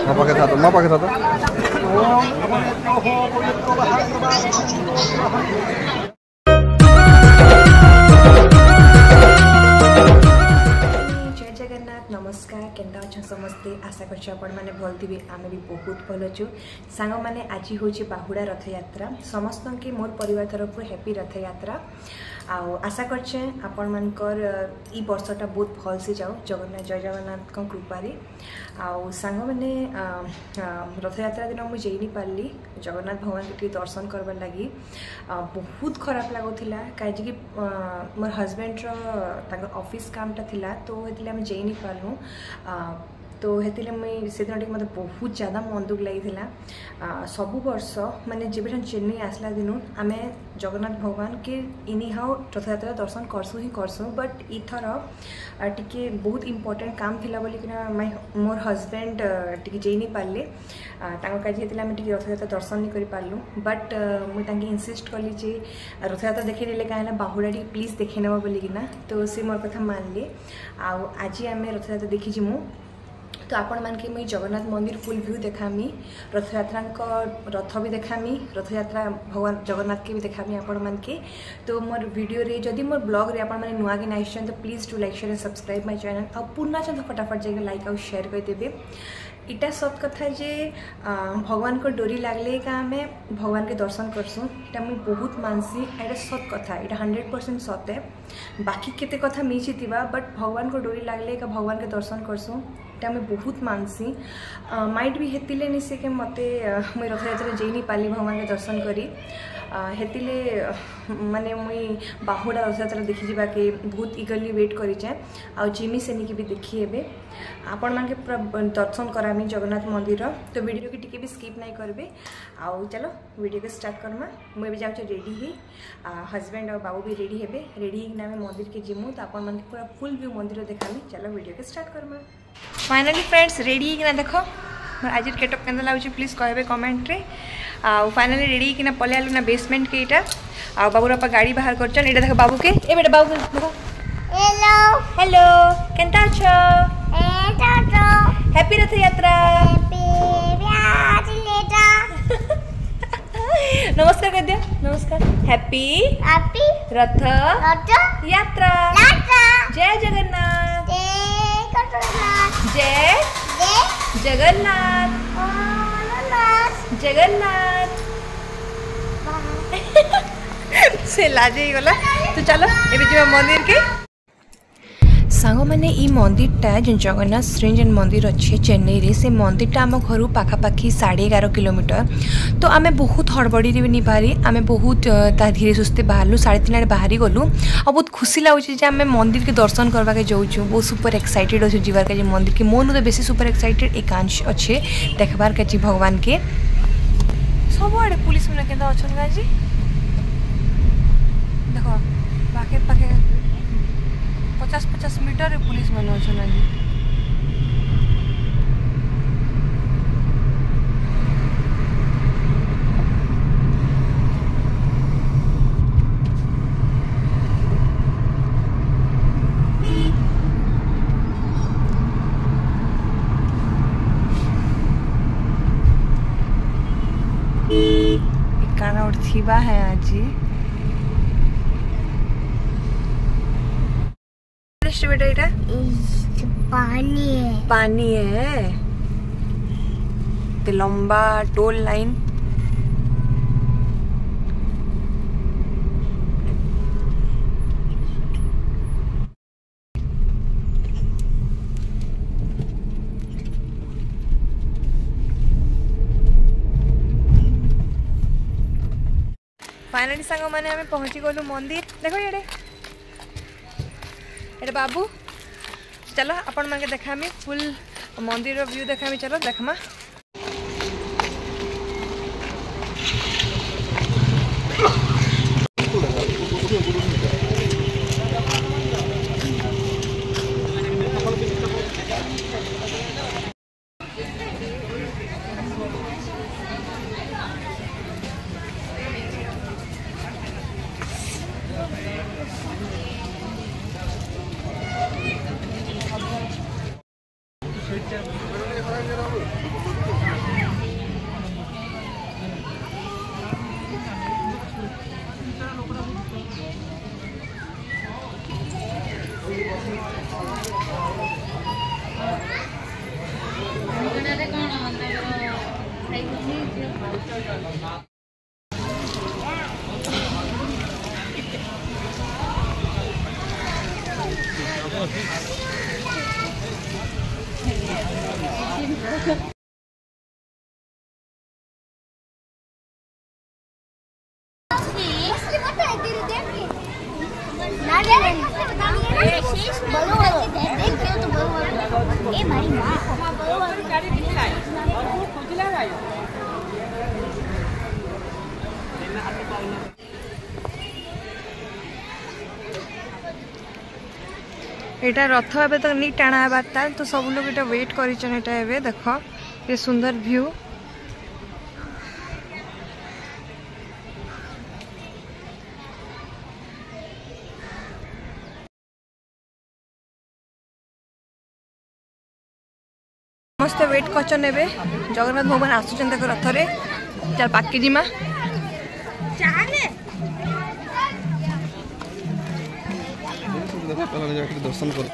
ମୋ ପାଖେ ଥା ତ ମୋ ପାଖେ ଥା ତ नमस्कार केन्ता अच्छा समस्ते आशा कर मैंने भल थी आम भी बहुत भल अच्छु सांग मैंने आज हूँ बाहुड़ा रथ यात्रा समस्त के मोर परिवार तरफ हैप्पी रथ यात्रा आशा करछे आपण मानकर ई वर्षटा बहुत भल से जाओ जगन्नाथ जय जगन्नाथ कृपारे सांग मैंने रथ यात्रा दिन मुझे नहीं पार्ली जगन्नाथ भगवान के दर्शन करवार लगी बहुत खराब लगुला कहीं मोर हजबैंड ऑफिस कामटा थिला तो ये आम जाई नहीं पार्लू तो हेतिले मुई से दिन मत बहुत ज़्यादा मन दुख लगी सबु वर्ष माने जब चेन्नई आसला दिन आम जगन्नाथ भगवान के इनी हाउ रथ यात्रा दर्शन करसु ही करसु बट इथर टिके बहुत इम्पोर्टेंट काम थिला बोलिकिना मोर हजबैंड टिके जाई नहीं पार्ले काजी आम टे रथ यात्रा दर्शन नहीं कर पार्लु बट मुझे इनसिस्ट कली जे रथ यात्रा देखे देले कहीं बाहुड़ा टी प्लीज देखे नवा बोलिकिना तो सी मोर कथा मानले आज आम रथ यात्रा देखी जिमु तो आपण मान के मुझे जगन्नाथ मंदिर फुल व्यू देखामी रथ यात्रा रथ भी देखामी रथ यात्रा भगवान जगन्नाथ के भी देखामी आपण मान के तो मोर वीडियो रे जदि मोर ब्लॉग रे आपण माने नुआ के नाइशन तो please to like share and subscribe my channel और पूर्ण चंद फटाफट जाके लाइक और शेयर कर देबे इटा सत कथा जे भगवान को डोरी लागले का आम भगवान के दर्शन करसु इटा मुझे बहुत मानसी एटा सत कथा इटा 100% सत है बाकी केते कथा मिछि थिबा बट भगवान को डोरी लागले का भगवान के दर्शन करसु इटा मैं बहुत मानसी माइट भी हेतिले निसे के मते मुई रथ यात्रा जाई नहीं पाली भगवान के दर्शन करी हेतिले माने मुई बाहुड़ा रथ यात्रा देखि जिबा के बहुत इगरली वेट करी जाए आ जिमी सेनी की भी देखी हेबे आपण मान के पूरा दर्शन करामी जगन्नाथ मंदिर तो वीडियो की टिके भी स्किप नहीं करबे आउ चलो वीडियो के स्टार्ट करमा मुई भी जाउछ रेडी ही हस्बैंड और बाबू भी रेडी हेबे रेडी ना मैं मंदिर के जिमु तो आपण मान के पूरा फुल व्यू मंदिर देखामी चलो वीडियो के start Karma finally friends ready कि ना देखो आज गेटअप केंदा लाउची प्लीज कहबे कमेंट रे फाइनली रेडी कि ना पले आलु ना बेसमेंट के इटा आ बाबू आपा गाड़ी बाहर करछन एटा देखो बाबू के ए बेटा बाबू देखो हेलो हेलो केंता छ एटा हैप्पी रथ यात्रा हैप्पी यात्रा नमस्कार कर दे नमस्कार हैप्पी हैप्पी रथ यात्रा जय जगन्नाथ जय जगन्नाथ जगन्नाथ से लाजे गला तो चलो एबे जीवा मंदिर के सांग मैंने ई मंदिरटा जो जगन्नाथ श्रींजन मंदिर अच्छे चेन्नई रे से मंदिरटा आम घर पाखापाखि 11.5 किलोमीटर तो आम बहुत हड़बड़ी भी नहीं बाहरी आम बहुत धीरे सुस्ते बाहरलु 3:30 आड़े बाहरी गलु और बहुत खुशी लगुच आम मंदिर के दर्शन करवा के जाऊँ बहुत सुपर एक्साइटेड अच्छे जीवार का मंदिर के मोन तो बेसी सुपर एक्साइटेड एकांश अच्छे देखबार का जी भगवान के सब आड़े पुलिस मैंने केंदा अछन गाजी देखो पाखे पाखे 50 मीटर पुलिस मैंने अच्छे आज काना उठीबा है आज बेटा इटा पानी है ते लंबा टोल लाइन फाइनली सांग मैंने हमें पहुंची गलु मंदिर देखो ये बाबू चलो अपन मन के देखामी फुल मंदिर व्यू देखामी चलो देखमा एटा रथ एबे तक नहीं टाणा बार तो सब लोग एटा वेट करिछन। एटा एबे देखो ये सुंदर व्यू। समस्त वेट करछन एबे जगन्नाथ भगवान आसुछन तक रथ रे। चल पाकी जिमा चाले दर्शन कर।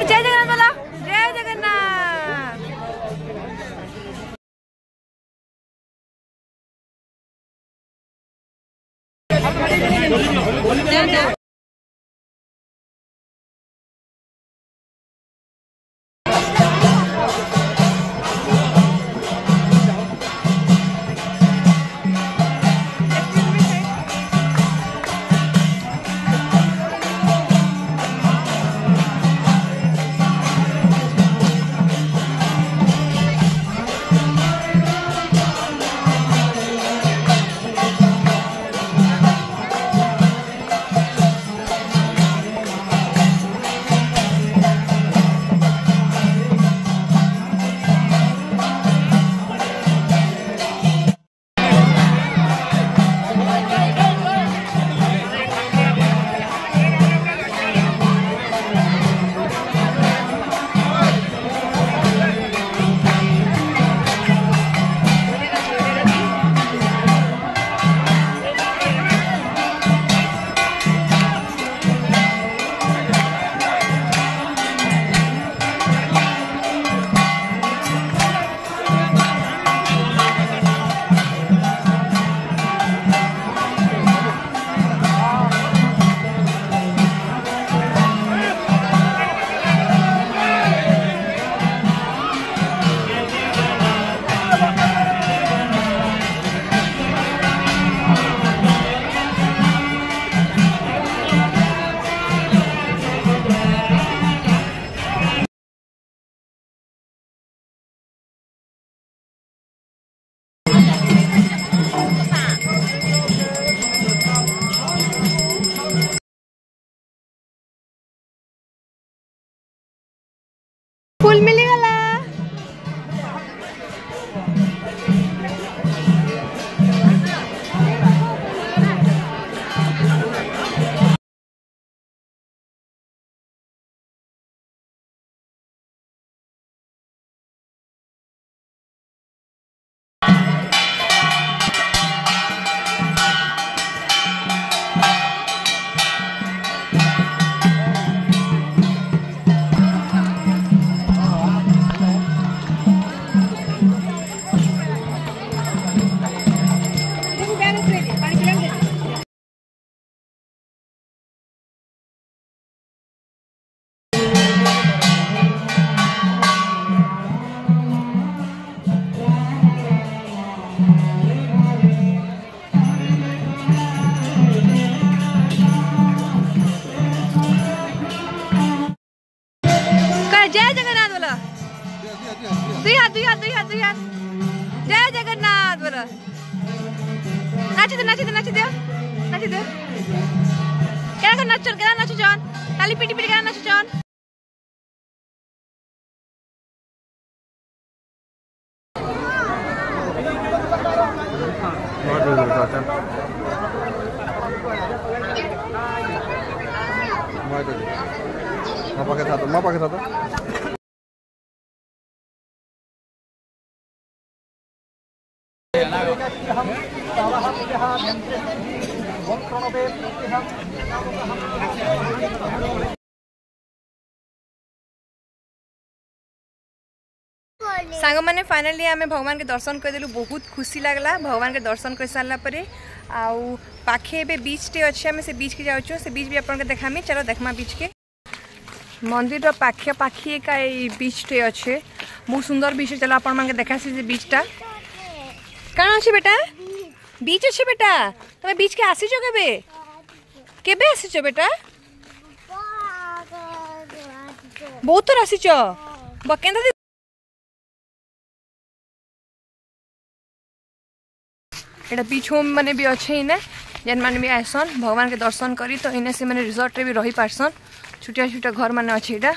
जय जगन्नाथ बोला, जय जगन्नाथ। फुल मिलीगला जय जगन्नाथ बोला दुई हाथ जय जगन्नाथ बोला नाची दे क्या नाचो जॉन ताली पीटी क्या नाचो जॉन माँ पाके साथ सांग मैंने फाइनली आम भगवान के दर्शन करदेलु बहुत खुशी लगला भगवान के दर्शन कर सारा पर आउ पाखे ए बीच टे अच्छे आम से बीच के जाऊँ से बीच भी आपको देखामी चलो देखमा बीच के मंदिर पाखे पाखी का बीच टे अच्छे बहुत सुंदर बीच चलो आप देखासी से बीचटा कौन अच्छे बेटा बीच अच्छे बेटा तुम बीच के आसीच केबे आसीच बेटा बहुत थर आसीच बकेंदा एटा बीच होम मैंने भी अच्छे इने जेन मैंने भी आसन भगवान के दर्शन करी तो इने से मैंने रिजॉर्ट रे भी रही पारसन छोटिया छोटिया घर माने अच्छे इटा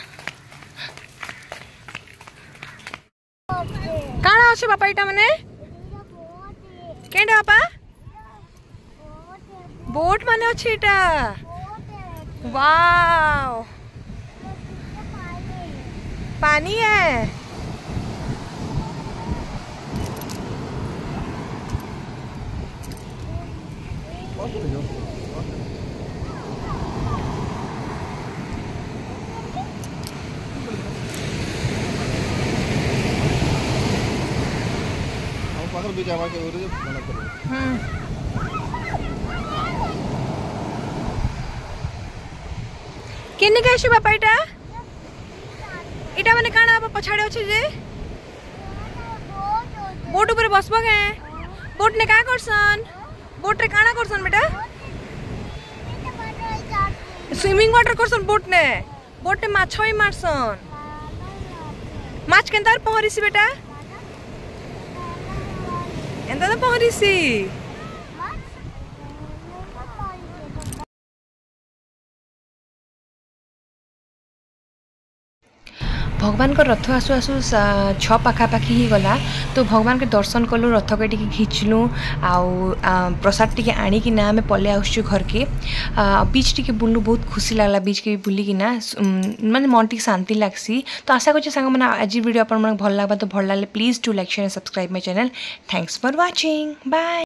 काना अच्छे बापा इटा माने केंडा बापा बोट माने अच्छे इटा वाओ पानी है केने कैसे बापा इटा माने काना बापा पछाड़े अच्छे जे बोट ऊपर बसबो के बोट ने का करसन बोट रे काना करसन बेटा स्विमिंग वाटर करसन बोट ने माछ ही मारसन माछ केंतार पहरिसी बेटा एंता तो पहरिसी भगवान को रथ आसु आसु 6 पाखापाखि ही गला तो भगवान के दर्शन कलु रथ के टी घिचलु आउ प्रसाद टी आणिकिना आम पले आसु घर के बीच टी बुलू बहुत खुशी लगला बीच के बुलिकिना माने मन टी शांति लागसी तो आशा कर सांग मैंने आज वीडियो आप भल लगा तो भल लगे please do like share and subscribe my channel thanks for watching bye.